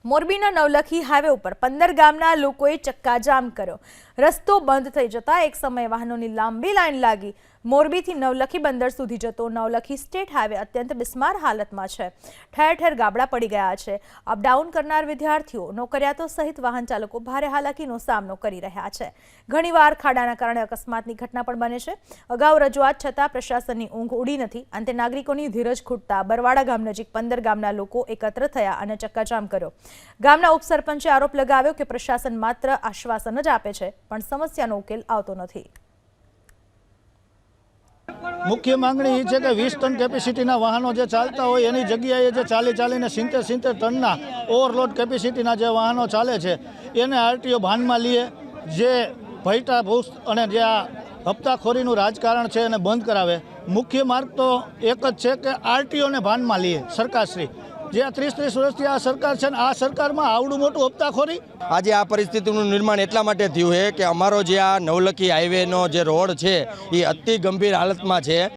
મોરબીના નવલખી હાઈવે ઉપર 15 ગામના લોકોએ ચક્કાજામ કર્યો। રસ્તો બંધ થઈ જતા એક સમયે વાહનોની લાંબી લાઈન લાગી। મોરબીથી નવલખી બંદર સુધી જતો નવલખી સ્ટેટ હાઈવે અત્યંત બિસ્માર હાલતમાં છે। ઠેર ઠેર ગાબડા પડી ગયા છે। અપડાઉન કરનાર વિદ્યાર્થીઓ, નોકરિયાતો સહિત વાહન ચાલકો ભારે હાલાકીનો સામનો કરી રહ્યા છે। ઘણીવાર ખાડાના કારણે અકસ્માતની ઘટના પણ બને છે। અગાઉ રજૂઆત છતાં પ્રશાસનની ઊંઘ ઉડી નથી। અંતે નાગરિકોની ધીરજ ખૂટતા બરવાડા ગામ નજીક 15 ગામના લોકો એકત્ર થયા અને ચક્કાજામ કર્યો। ગામના ઉપસરપંચે આરોપ લગાવ્યો કે પ્રશાસન માત્ર આશ્વાસન જ આપે છે પણ સમસ્યાનો ઉકેલ આવતો નથી। मुख्य मांगणी ये है कि 20 टन केपेसिटीना वाहनों जो चालता हो एनी जग्याए जे चाली 70 टनना ओवरलोड केपेसिटीना जे वाहनों चाले छे एने आरटीओ भानमा लीए। जे भयटा भूस अने जे आ हप्ताखोरीनुं राजकारण छे एने बंद करावे। मुख्य मार्ग तो एक ज छे कि आरटीओ ने भानमा लीए सरकारश्री। जे 30 वर्षथी आ सरकार छे आ सरकारमां आवडું મોટું હપ્તાખોરી। आज आ परिस्थितिનું निर्माण એટલા માટે થયું છે કે અમારો જે આ નવલખી હાઈવેનો જે રોડ છે એ અતિ ગંભીર હાલતમાં છે।